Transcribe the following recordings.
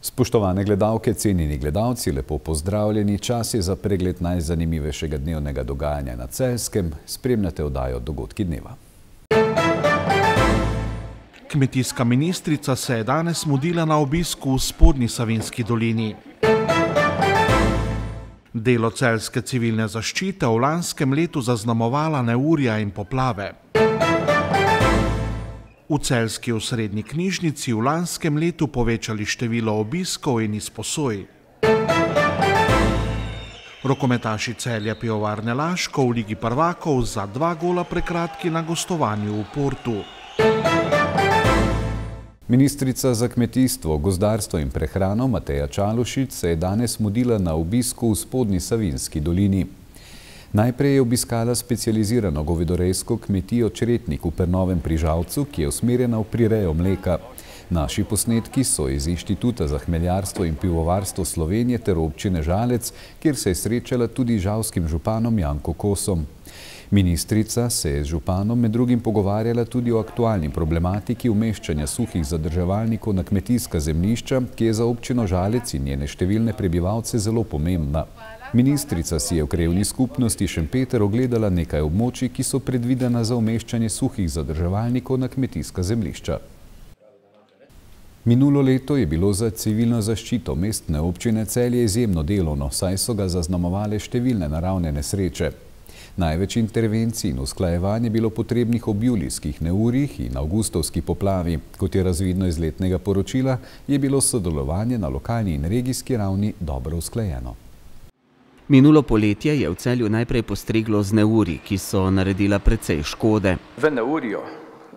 Spoštovane gledalke, cenjeni gledalci, lepo pozdravljeni. Čas je za pregled najzanimivejšega dnevnega dogajanja na Celjskem. Spremljate oddajo Dogodki dneva. Kmetijska ministrica se je danes mudila na obisku v Spodnji Savinjski dolini. Delo celjske civilne zaščite v lanskem letu zaznamovala neurja in poplave. V celjski osrednji knjižnici v lanskem letu povečali število obiskov in izposoj. Rokometaši Celja Pivovarne Laško v Ligi prvakov za 2 gola prekratki na gostovanju v Portu. Ministrica za kmetijstvo, gozdarstvo in prehrano Mateja Čalušić se je danes mudila na obisku v Spodnji Savinjski dolini. Najprej je obiskala specializirano govedorejsko kmetijo Čretnik v Pernovem pri Žalcu, ki je usmerjena v prirejo mleka. Naši posnetki so iz Inštituta za hmeljarstvo in pivovarstvo Slovenije ter občine Žalec, kjer se je srečala tudi žalskim županom Janko Kosom. Ministrica se je z županom med drugim pogovarjala tudi o aktualni problematiki umeščanja suhih zadrževalnikov na kmetijska zemljišča, ki je za občino Žalec in njene številne prebivalce zelo pomembna. Ministrica si je v krajevni skupnosti Šempeter ogledala nekaj območij, ki so predvidena za umeščanje suhih zadrževalnikov na kmetijska zemljišča. Minulo leto je bilo za civilno zaščito mestne občine Celje izjemno delovno, saj so ga zaznamovale številne naravne nesreče. Največ intervencij in usklajevanj je bilo potrebnih ob julijskih neurjih in avgustovski poplavi. Kot je razvidno iz letnega poročila, je bilo sodelovanje na lokalni in regijski ravni dobro usklajeno. Minulo poletje je v Celju najprej postreglo z neurji, ki so naredila precej škode. V neurju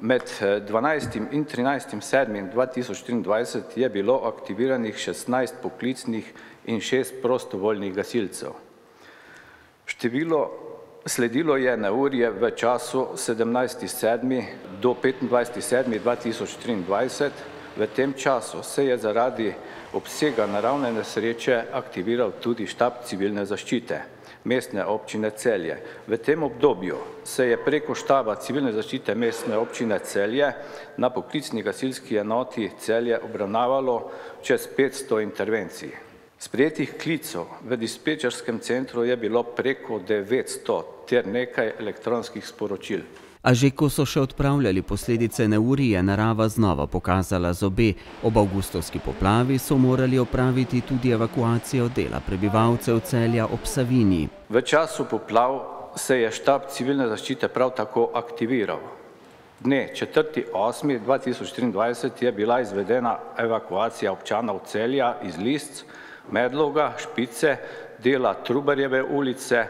med 12. in 13. 7. 2023 je bilo aktiviranih 16 poklicnih in 6 prostovoljnih gasilcev. Sledilo je neurje v času 17. 7. do 25. 7. 2023. V tem času se je zaradi obsega naravne nesreče aktiviral tudi štab civilne zaščite mestne občine Celje. V tem obdobju se je preko štaba civilne zaščite mestne občine Celje na poklicni gasilski enoti Celje obravnavalo čez 500 intervencij. Sprejetih klicev v dispečerskem centru je bilo preko 900 ter nekaj elektronskih sporočil. A že ko so še odpravljali posledice neurij, je narava znova pokazala zobe. Ob avgustovski poplavi so morali opraviti tudi evakuacijo dela prebivalcev Celja ob Savinji. V času poplav se je štab civilne zaščite prav tako aktiviral. Dne 4. 8. 2023 je bila izvedena evakuacija občanov Celja iz Lisc, Medloga, Špice, dela Trubarjeve ulice,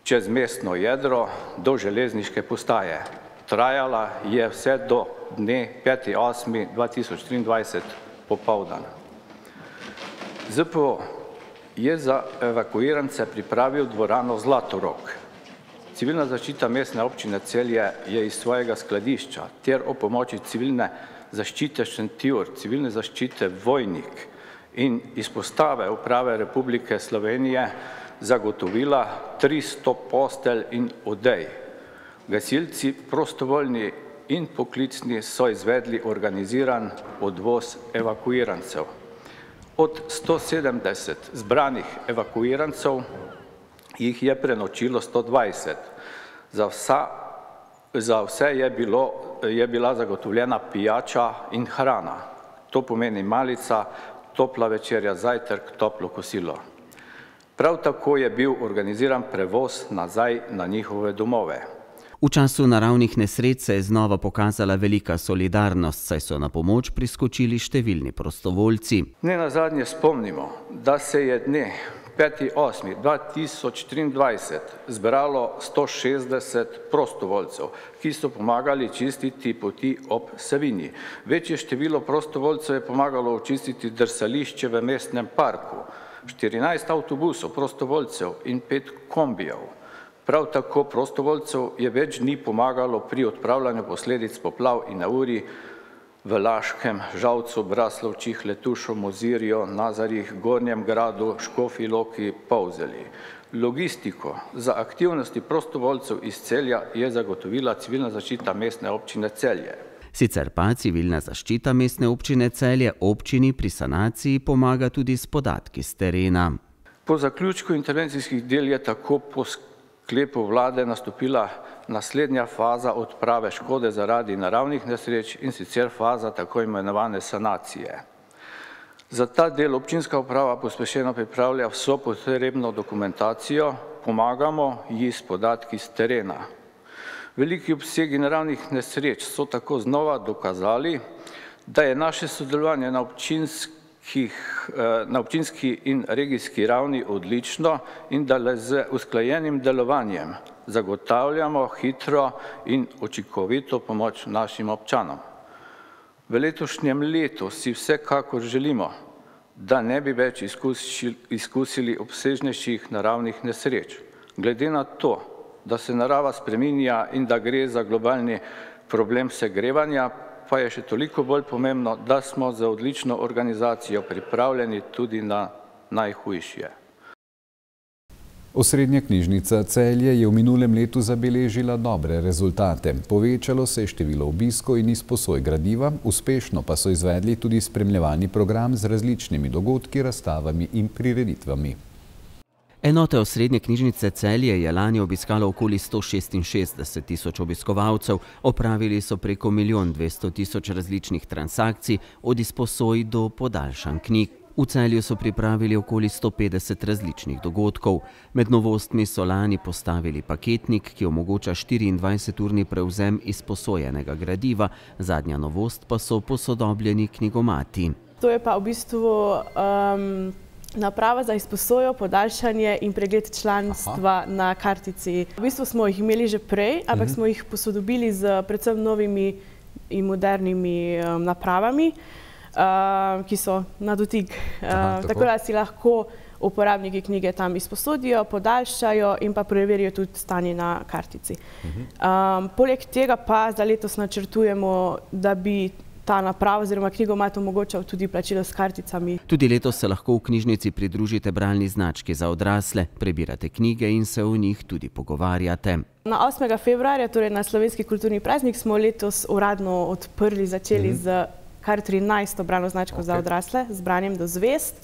čez mestno jedro do železniške postaje. Trajala je vse do dne 5. 8. 2023 popoldan. ZPO je za evakuirance pripravil dvorano Zlatorog. Civilna zaščita mestne občine Celje je iz svojega skladišča ter o pomoči civilne zaščite Šentjur, civilne zaščite Vojnik in izpostave Uprave Republike Slovenije zagotovila 300 postelj in odej. Gasilci, prostovoljni in poklicni, so izvedli organiziran odvoz evakuirancev. Od 170 zbranih evakuirancev jih je prenočilo 120. Za vse je bila zagotovljena pijača in hrana. To pomeni malica, topla večerja, zajtrk, toplo kosilo. Prav tako je bil organiziran prevoz nazaj na njihove domove. V času naravnih nesreč se je znova pokazala velika solidarnost, saj so na pomoč priskočili številni prostovoljci. Nenazadnje spomnimo, da se je dne 5. 8. 2023 zbralo 160 prostovoljcev, ki so pomagali čistiti poti ob Savinji. Večje število prostovoljcev je pomagalo očistiti drsališče v mestnem parku, 14 avtobusov prostovoljcev in 5 kombijev. Prav tako prostovoljcev je več dni pomagalo pri odpravljanju posledic poplav in neurij v Laškem, Žalcu, Braslovčih, Letušu, Mozirju, Nazarjih, Gornjem Gradu, Škofji Loki, Polzeli. Logistiko za aktivnosti prostovoljcev iz Celja je zagotovila civilna zaščita Mestne občine Celje. Sicer pa civilna zaščita Mestne občine Celje občini pri sanaciji pomaga tudi s podatki s terena. Po zaključku intervencijskih del je tako po sklepu vlade nastopila naslednja faza odprave škode zaradi naravnih nesreč, in sicer faza tako imenovane sanacije. Za ta del občinska uprava pospešeno pripravlja vso potrebno dokumentacijo, pomagamo ji s podatki s terena. Veliki obsegi naravnih nesreč so tako znova dokazali, da je naše sodelovanje na občinski in regijski ravni odlično in da le z usklajenim delovanjem zagotavljamo hitro in učinkovito pomoč našim občanom. V letošnjem letu si vsekakor želimo, da ne bi več izkusili obsežnejših naravnih nesreč. Glede na to, da se narava spreminja in da gre za globalni problem segrevanja, pa je še toliko bolj pomembno, da smo za odlično organizacijo pripravljeni tudi na najhujše. Osrednja knjižnica Celje je v minulem letu zabeležila dobre rezultate. Povečalo se je število obiskov in izposoj gradiva, uspešno pa so izvedli tudi spremljevalni program z različnimi dogodki, razstavami in prireditvami. Enote Osrednje knjižnice Celje je lani obiskalo okoli 166 tisoč obiskovalcev, opravili so preko 1 200 000 različnih transakcij, od izposoj do podaljšanj knjig. V Celju so pripravili okoli 150 različnih dogodkov. Med novostmi so lani postavili paketnik, ki omogoča 24-urni prevzem izposojenega gradiva, zadnja novost pa so posodobljeni knjigomati. To je pa v bistvu naprava za izposojo, podaljšanje in pregled članstva na kartici. V bistvu smo jih imeli že prej, ampak smo jih posodobili z predvsem novimi in modernimi napravami, ki so na dotik. Tako da si lahko uporabniki knjige tam izposodijo, podaljšajo in pa preverijo tudi stanje na kartici. Poleg tega pa za letos načrtujemo, da bi ta naprava oziroma knjigomat omogočal tudi plačilo s karticami. Tudi letos se lahko v knjižnici pridružite bralni znački za odrasle, prebirate knjige in se o njih tudi pogovarjate. Na 8. februarja, torej na slovenski kulturni praznik, smo letos uradno odprli, začeli z kar 13. bralno značko za odrasle, z branjem do zvezd.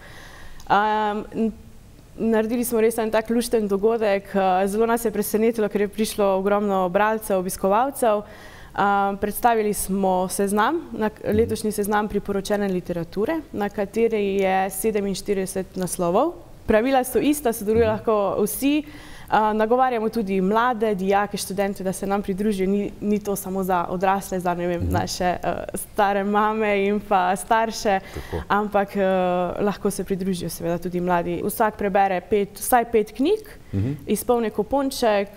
Naredili smo res en tak lušten dogodek, zelo nas je presenetilo, ker je prišlo ogromno bralcev, obiskovalcev. Predstavili smo seznam, letošnji seznam priporočene literature, na kateri je 47 naslovov. Pravila so ista, sodelujo lahko vsi. Nagovarjamo tudi mlade, dijake, študente, da se nam pridružijo. Ni to samo za odrasle, za naše stare mame in pa starše, ampak lahko se pridružijo seveda tudi mladi. Vsak prebere vsaj 5 knjig, izpolni kuponček,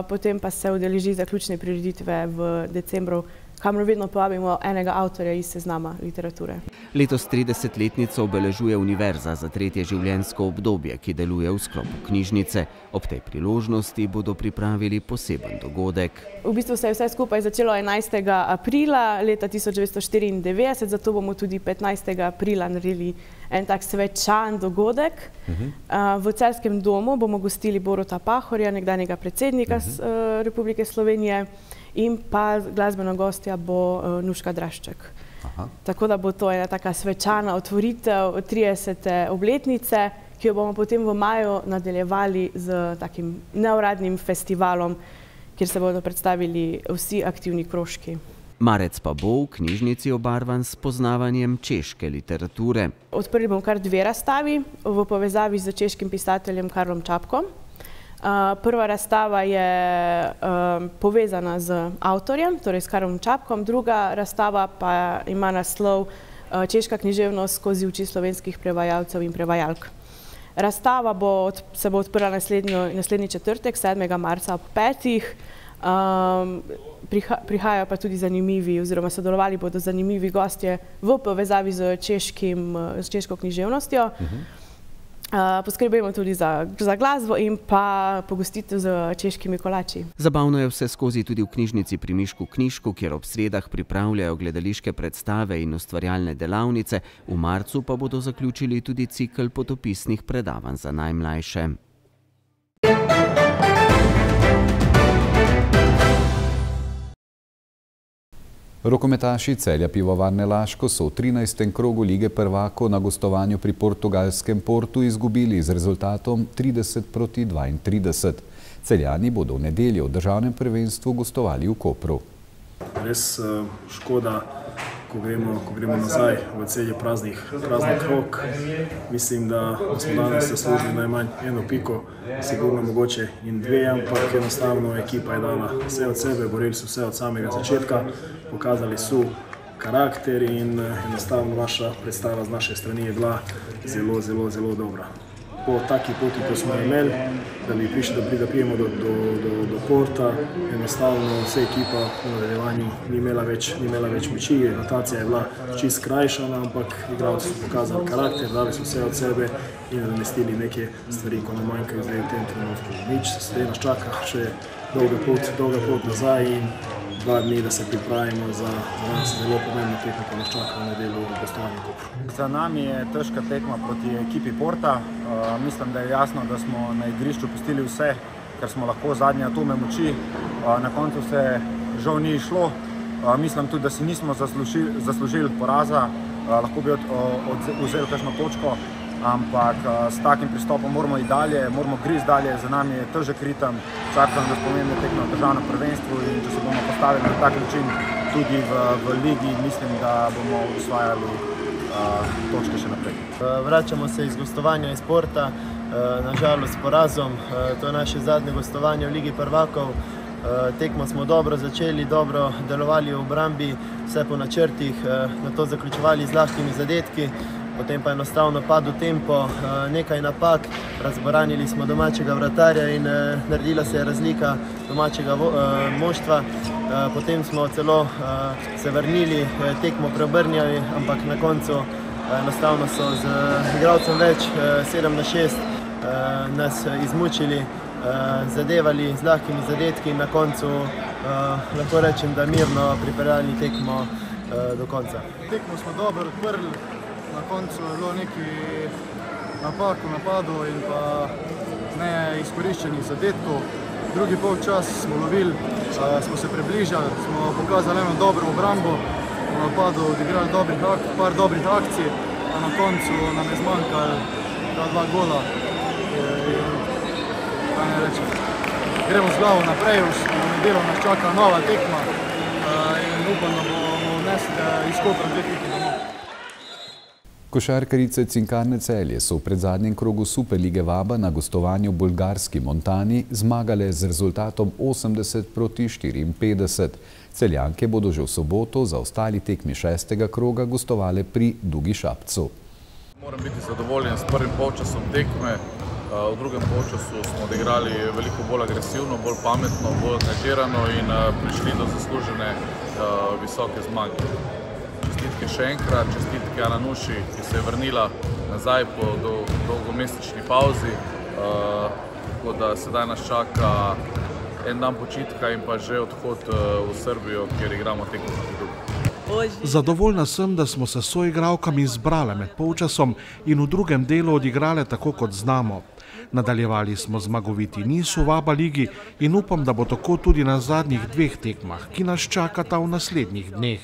potem pa se udeleži zaključne prireditve v decembru, kamor vedno povabimo enega avtorja iz seznama literature. Letos 30-letnico obeležuje Univerza za tretje življenjsko obdobje, ki deluje v sklopu knjižnice. Ob tej priložnosti bodo pripravili poseben dogodek. V bistvu se je vse skupaj začelo 11. aprila leta 1994, zato bomo tudi 15. aprila naredili en tak svečan dogodek. V Celjskem domu bomo gostili Boruta Pahorja, nekdanjega predsednika Republike Slovenije, in pa glasbena gostja bo Nuška Drašček. Tako da bo to ena taka svečana otvoritev 30. obletnice, ki jo bomo potem v maju nadaljevali z takim neuradnim festivalom, kjer se bodo predstavili vsi aktivni krožki. Marec pa bo v knjižnici obarvan s poznavanjem češke literature. Odprli bomo kar 2 razstavi v povezavi z češkim pisateljem Karlom Čapkom. Prva razstava je povezana z avtorjem, torej s Karlom Čapkom, druga razstava pa ima naslov Češka književnost skozi oči slovenskih prevajalcev in prevajalk. Razstava se bo odprla naslednji četrtek, 7. marca ob 5. Prihajajo pa tudi zanimivi, oziroma sodelovali bodo zanimivi gostje v povezavi z češko književnostjo. Poskrbimo tudi za glasbo in pa pogostitev z češkimi kolači. Zabavno je vse skozi tudi v knjižnici pri Mišku Knjižku, kjer ob sredah pripravljajo gledališke predstave in ustvarjalne delavnice, v marcu pa bodo zaključili tudi cikel potopisnih predavanj za najmlajše. Rokometaši Celja Pivovarne Laško so v 13. krogu Lige prvakov na gostovanju pri portugalskem Portu izgubili z rezultatom 30-32. Celjani bodo v nedeljo v državnem prvenstvu gostovali v Kopru. Res škoda, ko gremo nazaj v Celje praznih rok. Mislim, da smo danes zaslužili najmanj eno piko, sigurno mogoče in dve, ampak enostavno ekipa je dala vse od sebe, borili so vse od samega začetka, pokazali so karakter in enostavno vaša predstava z naše strani je bila zelo dobra. Po taki poti, ko smo imeli, da bi prišli, da prijemo do Porta, enostavno vse ekipa v nadaljevanju ni imela več moči, rotacija je bila čist krajšana, ampak igralci so pokazali karakter, dali so vse od sebe in namestili neke stvari, ko nam manjkajo zdaj v tem trenutku. Nič, zdaj nas čaka še dolga pot nazaj in 2 dni, da se pripravimo za nas zelo pomembno tekmo, ko nas čaka v nedeljo v gostovanju Kopru. Za nami je težka tekma proti ekipi Porta. Mislim, da je jasno, da smo na igrišču pustili vse, kar smo lahko, zadnje atume moči. Na koncu se žal ni išlo. Mislim tudi, da si nismo zaslužili poraza. Lahko bi vzeli kakšno točko, ampak s takim pristopom moramo iti dalje, moramo gristi dalje. Za nami je težek ritem, čakajo nas pomembne tekme v državnem prvenstvu in če se bomo postavili na tak način tudi v ligi, mislim, da bomo osvajali točke še naprej. Vračamo se iz gostovanja iz Porta, nažalost s porazom. To je naše zadnje gostovanje v Ligi prvakov. Tekmo smo dobro začeli, dobro delovali v obrambi, vse po načrtih, nato zaključevali z lahkimi zadetki. Potem pa enostavno padel tempo, nekaj napak, razboranili smo domačega vratarja in naredila se je razlika domačega moštva. Potem smo celo se vrnili, tekmo preobrnjali, ampak na koncu enostavno so z igralcem več, 7-6, nas izmučili, zadevali z lahkimi zadetki in na koncu lahko rečem, da mirno pripeljali tekmo do konca. Tekmo smo dobro odprli. Na koncu je bilo nekaj napak v napadu in pa neizkoriščenih zadetkov. Drugi polčas smo lovili, smo se približali, smo pokazali eno dobro obrambo, v napadu odigrali par dobrih akcij, a na koncu nam je zmanjkalo 2 gola. Kaj ne rečem, gremo z glavo naprej, v nedeljo nas čaka nova tekma in upam, da bomo vnesli iz Kopra 2 tekme domov. Košarkarice Cinkarne Celje so v predzadnjem krogu Superlige Vaba na gostovanju v bolgarski Montani zmagale z rezultatom 80-54. Celjanke bodo že v soboto za ostali tekmi 6. kroga gostovale pri Dugi Šapcu. Moram biti zadovoljen s prvim polčasom tekme. V drugem polčasu smo odigrali veliko bolj agresivno, bolj pametno, bolj angažirano in prišli do zaslužene visoke zmage. Čestitke še enkrat, čestitke Ananuši, ki se je vrnila nazaj po dolgomesečni pauzi, tako da sedaj nas čaka en dan počitka in pa že odhod v Srbijo, kjer igramo tekmo proti Dugi. Zadovoljna sem, da smo se s soigralkami zbrale med polčasom in v drugem delu odigrale tako, kot znamo. Nadaljevali smo zmagoviti niz v Vaba ligi in upam, da bo tako tudi na zadnjih 2 tekmah, ki nas čakata v naslednjih dneh.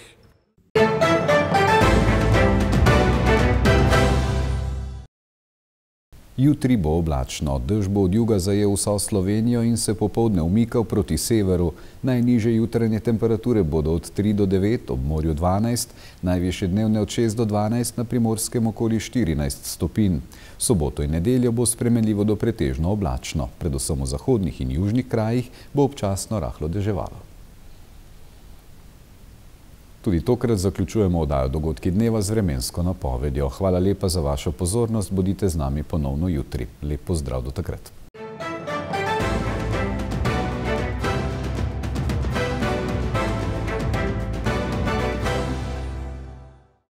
Jutri bo oblačno, dež bo od juga zajel vso Slovenijo in se popoldne umikal proti severu. Najnižje jutranje temperature bodo od 3 do 9, ob morju 12, najvišje dnevne od 6 do 12, na Primorskem okoli 14 stopinj. V soboto in nedeljo bo spremenljivo do pretežno oblačno, predvsem v zahodnih in južnih krajih bo občasno rahlo deževalo. Tudi tokrat zaključujemo oddajo Dogodki dneva z vremensko napovedjo. Hvala lepa za vašo pozornost, bodite z nami ponovno jutri. Lep pozdrav do takrat.